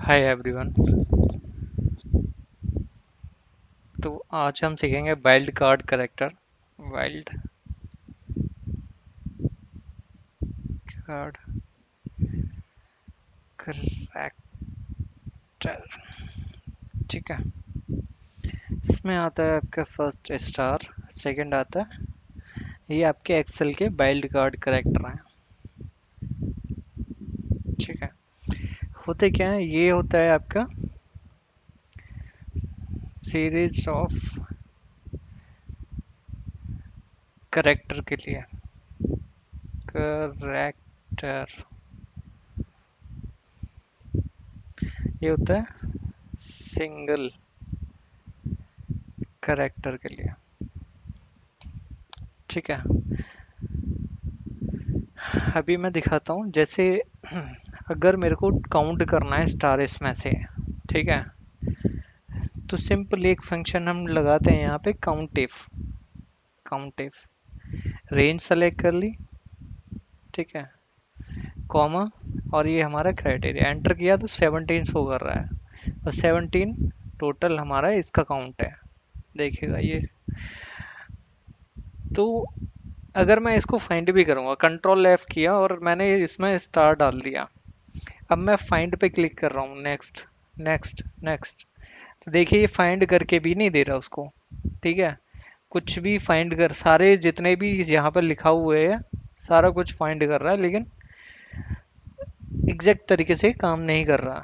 Hi everyone. तो आज हम सीखेंगे wild card character. Wild card character, ठीक है। इसमें आता है आपका फर्स्ट स्टार, सेकंड आता है ये आपके एक्सेल के वाइल्ड कार्ड करेक्टर हैं, ठीक है। होते क्या है, ये होता है आपका सीरीज ऑफ करेक्टर के लिए। करेक्टर ये होता है सिंगल करेक्टर के लिए, ठीक है। अभी मैं दिखाता हूँ, जैसे अगर मेरे को काउंट करना है स्टार इसमें से, ठीक है। तो सिंपल एक फंक्शन हम लगाते हैं यहाँ पे, count if. Count if range select कर ली, ठीक है, कॉमा, और ये हमारा क्राइटेरिया एंटर किया तो 17 शो कर रहा है, और 17 टोटल हमारा इसका काउंट है, देखिएगा ये। तो अगर मैं इसको फाइंड भी करूँगा, कंट्रोल एफ किया और मैंने इसमें स्टार डाल दिया, अब मैं फाइंड पे क्लिक कर रहा हूँ, नेक्स्ट नेक्स्ट नेक्स्ट, तो देखिए ये फाइंड करके भी नहीं दे रहा उसको, ठीक है। कुछ भी फाइंड कर, सारे जितने भी यहाँ पर लिखा हुए है सारा कुछ फाइंड कर रहा है, लेकिन एग्जैक्ट तरीके से काम नहीं कर रहा।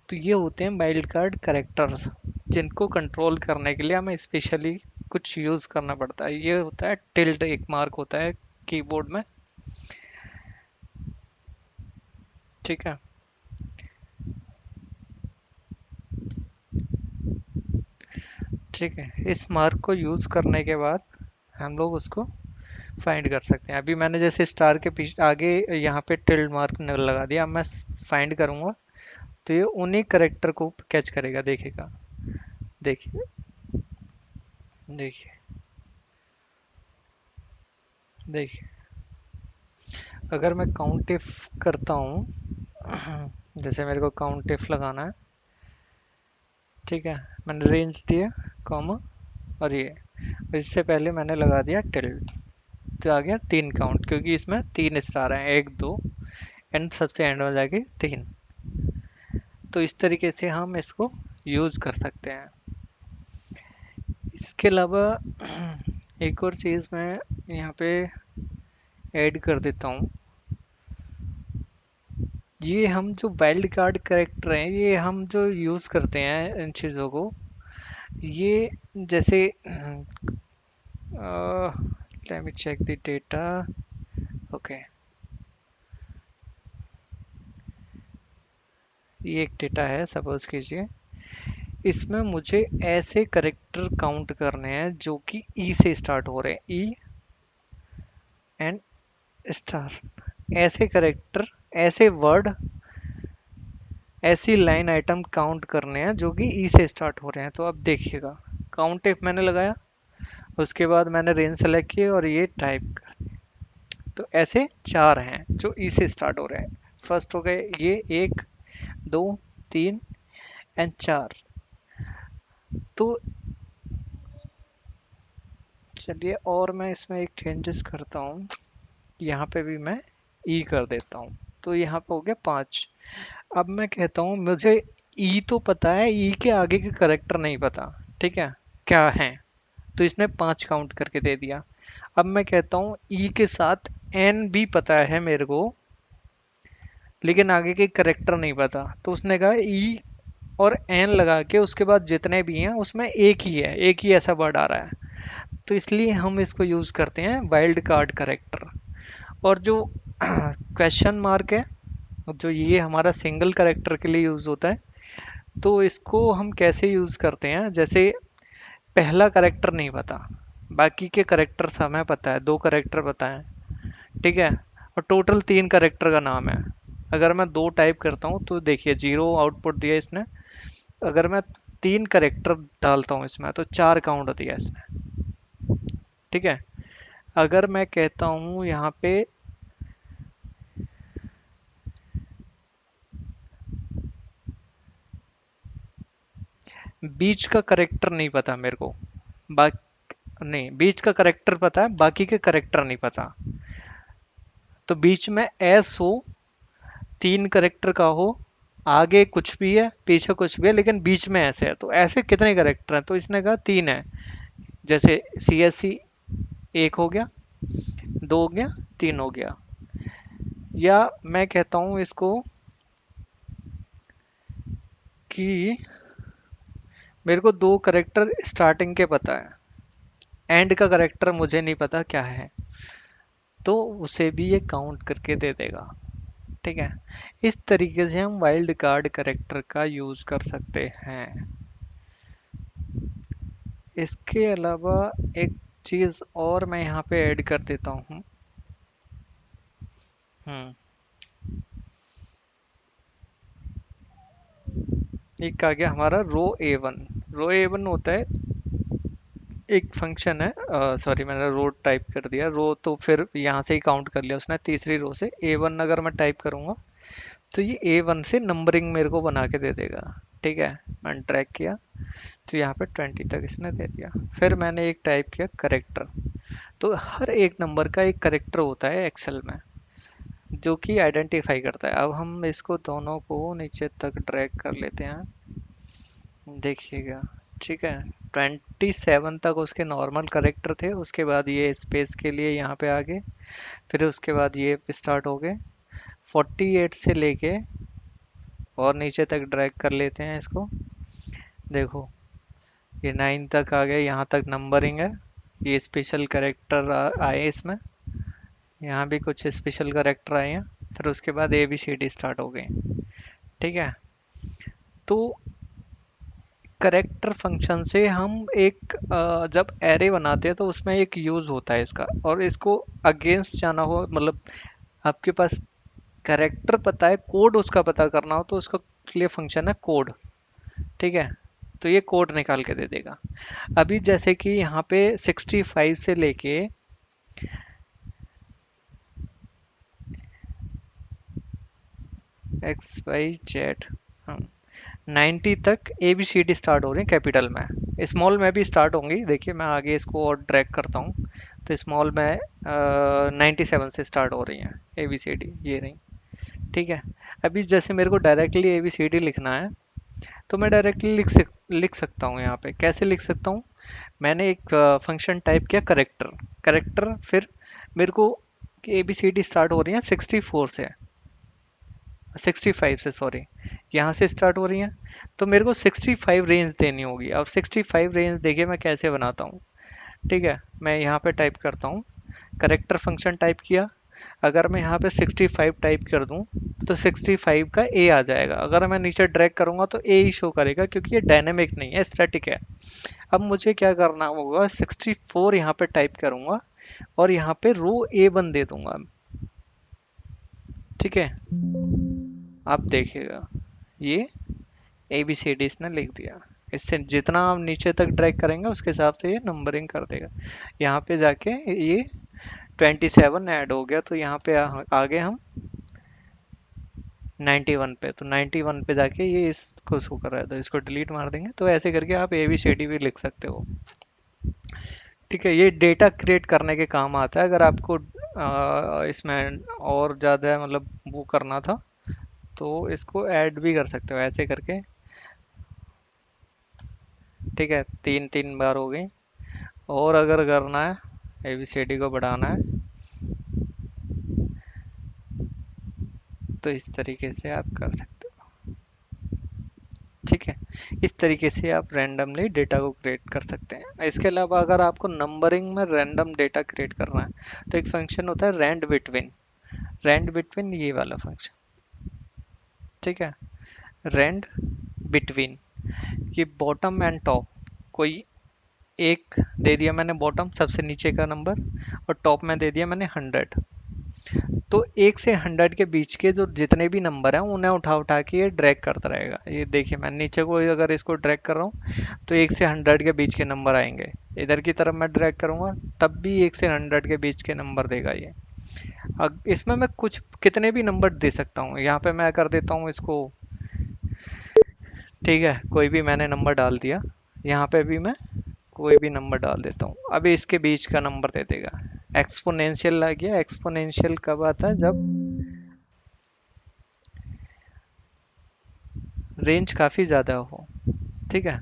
तो ये होते हैं वाइल्ड कार्ड करेक्टर्स, जिनको कंट्रोल करने के लिए हमें स्पेशली कुछ यूज करना पड़ता है। ये होता है टिल्ट, एक मार्क होता है कीबोर्ड में, ठीक है। ठीक है, इस मार्क को यूज करने के बाद हम लोग उसको फाइंड कर सकते हैं। अभी मैंने जैसे स्टार के पीछे आगे यहाँ पे टिल्ड मार्क लगा दिया, अब मैं फाइंड करूंगा तो ये उन्हीं करेक्टर को कैच करेगा, देखेगा। देखिए, देखिए, देखिए, अगर मैं काउंट इफ करता हूँ, जैसे मेरे को काउंट इफ लगाना है, ठीक है, मैंने रेंज दिया, कॉमा, और ये, और इससे पहले मैंने लगा दिया टिल्ड, तो आ गया 3 काउंट, क्योंकि इसमें 3 स्टार हैं, 1 2 एंड सबसे एंड में जाके 3। तो इस तरीके से हम इसको यूज कर सकते हैं। इसके अलावा एक और चीज़ मैं यहाँ पे ऐड कर देता हूँ। ये हम जो वाइल्ड कार्ड करेक्टर हैं, ये हम जो यूज़ करते हैं इन चीज़ों को, ये जैसे let me check the data, okay, ये एक डेटा है, सपोज कीजिए इसमें मुझे ऐसे करेक्टर काउंट करने हैं जो कि ई से स्टार्ट हो रहे हैं, ई एंड स्टार, ऐसे करेक्टर, ऐसे वर्ड, ऐसी लाइन आइटम काउंट करने हैं जो कि ई से स्टार्ट हो रहे हैं। तो अब देखिएगा, काउंट इफ मैंने लगाया, उसके बाद मैंने रेंज सेलेक्ट किए और ये टाइप कर, तो ऐसे 4 हैं जो ई से स्टार्ट हो रहे हैं। फर्स्ट हो गए ये, 1 2 3 एंड 4। तो चलिए, और मैं इसमें एक चेंजेस करता हूँ, यहाँ पे भी मैं ई कर देता हूँ, तो यहाँ पे हो गया 5। अब मैं कहता हूँ मुझे ई तो पता है, ई के आगे के करेक्टर नहीं पता, ठीक है, क्या है। तो इसने 5 काउंट करके दे दिया। अब मैं कहता हूँ ई के साथ एन भी पता है मेरे को, लेकिन आगे के करेक्टर नहीं पता, तो उसने कहा ई और एन लगा के उसके बाद जितने भी हैं उसमें एक ही है, एक ही ऐसा वर्ड आ रहा है, तो इसलिए हम इसको यूज करते हैं वाइल्ड कार्ड करेक्टर। और जो क्वेश्चन मार्क है, जो ये हमारा सिंगल करेक्टर के लिए यूज होता है, तो इसको हम कैसे यूज करते हैं, जैसे पहला करेक्टर नहीं पता, बाकी के करेक्टर्स हमें पता है, 2 करेक्टर पता है, ठीक है, और टोटल 3 करेक्टर का नाम है। अगर मैं 2 टाइप करता हूँ तो देखिए 0 आउटपुट दिया इसने, अगर मैं 3 करेक्टर डालता हूँ इसमें तो 4 काउंट दिया इसने, ठीक है। अगर मैं कहता हूँ यहाँ पे बीच का करेक्टर नहीं पता मेरे को। नहीं, बीच का करेक्टर पता है, बाकी के करेक्टर नहीं पता। तो बीच में एस हो, 3 करेक्टर का हो, आगे कुछ भी है पीछे कुछ भी है लेकिन बीच में ऐसे है, तो ऐसे कितने करेक्टर हैं? तो इसने कहा 3 है। जैसे सी एस सी, एक हो गया, दो हो गया, तीन हो गया। या मैं कहता हूं इसको कि मेरे को 2 करेक्टर स्टार्टिंग के पता है, एंड का करेक्टर मुझे नहीं पता क्या है, तो उसे भी ये काउंट करके दे देगा। ठीक है, इस तरीके से हम वाइल्ड कार्ड करेक्टर का यूज कर सकते हैं। इसके अलावा एक चीज और मैं यहाँ पे ऐड कर देता हूँ। हम्म। एक आ गया हमारा रो ए वन। रो ए वन होता है, एक फंक्शन है, सॉरी मैंने रो टाइप कर दिया, रो तो फिर यहाँ से ही काउंट कर लिया उसने, तीसरी रो से ए वन अगर मैं टाइप करूँगा तो ये ए वन से नंबरिंग मेरे को बना के दे देगा। ठीक है, मैंने ट्रैक किया तो यहाँ पे 20 तक इसने दे दिया। फिर मैंने एक टाइप किया करेक्टर, तो हर एक नंबर का एक करेक्टर होता है एक्सेल में जो कि आइडेंटिफाई करता है। अब हम इसको दोनों को नीचे तक ड्रैग कर लेते हैं, देखिएगा। ठीक है, 27 तक उसके नॉर्मल करेक्टर थे, उसके बाद ये स्पेस के लिए यहाँ पे आ गए, फिर उसके बाद ये स्टार्ट हो गए। 48 से लेके और नीचे तक ड्रैग कर लेते हैं इसको, देखो ये 9 तक आ गए, यहाँ तक नंबरिंग है। ये स्पेशल करेक्टर आए इसमें, यहाँ भी कुछ स्पेशल करेक्टर आए हैं, फिर उसके बाद A B C D start हो गए। ठीक है, तो करेक्टर फंक्शन से हम एक जब एरे बनाते हैं तो उसमें एक यूज होता है इसका, और इसको अगेंस्ट जाना हो, मतलब आपके पास करेक्टर पता है, कोड उसका पता करना हो, तो उसका लिए फंक्शन है कोड। ठीक है, तो ये कोड निकाल के दे देगा। अभी जैसे कि यहाँ पे 65 से लेके एक्स वाई जेड, हाँ, 90 तक A B C D start हो रही है कैपिटल में, स्मॉल में भी स्टार्ट होंगी। देखिए मैं आगे इसको और ड्रैग करता हूँ, तो स्मॉल में 97 से स्टार्ट हो रही हैं ए बी सी डी, ये रही। ठीक है, अभी जैसे मेरे को directly A B C D लिखना है, तो मैं डायरेक्टली लिख सकता हूँ। यहाँ पे कैसे लिख सकता हूँ? मैंने एक फंक्शन टाइप किया करेक्टर, करेक्टर फिर मेरे को A B C D start हो रही है 64 से, 65 से सॉरी, यहाँ से स्टार्ट हो रही हैं, तो मेरे को 65 रेंज देनी होगी। अब 65 रेंज देखिए मैं कैसे बनाता हूँ। ठीक है, मैं यहाँ पे टाइप करता हूँ, करेक्टर फंक्शन टाइप किया, अगर मैं यहाँ पे 65 टाइप कर दूँ तो 65 का ए आ जाएगा। अगर मैं नीचे ड्रैग करूँगा तो ए ही शो करेगा, क्योंकि ये डायनेमिक नहीं है, स्टैटिक है। अब मुझे क्या करना होगा, 64 यहाँ पे टाइप करूँगा और यहाँ पे रो ए वन दे दूंगा। ठीक है, आप देखिएगा ये ए बी सी डी इसने लिख दिया। इससे जितना हम नीचे तक ड्रैग करेंगे उसके हिसाब से ये नंबरिंग कर देगा। यहाँ पे जाके ये 27 ऐड हो गया, तो यहाँ पे आ गए हम 91 पे, तो 91 पे जाके ये इसको शो कर रहा है, तो इसको डिलीट मार देंगे। तो ऐसे करके आप ए बी सी डी भी लिख सकते हो। ठीक है, ये डेटा क्रिएट करने के काम आता है। अगर आपको इसमें और ज़्यादा मतलब वो करना था तो इसको ऐड भी कर सकते हो ऐसे करके। ठीक है, 3 3 बार हो गई। और अगर करना है एबीसीडी को बढ़ाना है तो इस तरीके से आप कर सकते हो। ठीक है, इस तरीके से आप रैंडमली डेटा को क्रिएट कर सकते हैं। इसके अलावा अगर आपको नंबरिंग में रैंडम डेटा क्रिएट करना है तो एक फंक्शन होता है रैंड बिटवीन। रैंड बिटवीन ये वाला फंक्शन, ठीक है, रैंड बिटवीन, ये बॉटम एंड टॉप, कोई एक दे दिया मैंने बॉटम सबसे नीचे का नंबर, और टॉप में दे दिया मैंने 100। तो 1 से 100 के बीच के जो जितने भी नंबर हैं उन्हें उठा उठा के ये ड्रैग करता रहेगा। ये देखिए मैं नीचे को अगर इसको ड्रैग कर रहा हूँ तो 1 से 100 के बीच के नंबर आएंगे। इधर की तरफ मैं ड्रैग करूंगा तब भी 1 से 100 के बीच के नंबर देगा ये। अब इसमें मैं कुछ कितने भी नंबर दे सकता हूँ। यहाँ पे मैं कर देता हूँ इसको ठीक है, कोई भी मैंने नंबर डाल दिया। यहाँ पे भी मैं कोई भी नंबर डाल देता हूँ, अभी इसके बीच का नंबर दे देगा। एक्सपोनेंशियल लग गया। एक्सपोनेंशियल कब आता है? जब रेंज काफ़ी ज़्यादा हो। ठीक है।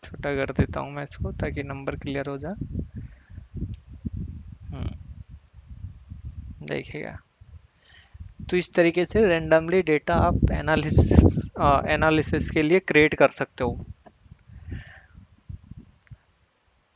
छोटा कर देता हूँ मैं इसको ताकि नंबर क्लियर हो जाए। हम्म, देखिएगा। तो इस तरीके से रेंडमली डेटा आप एनालिसिस एनालिसिस के लिए क्रिएट कर सकते हो।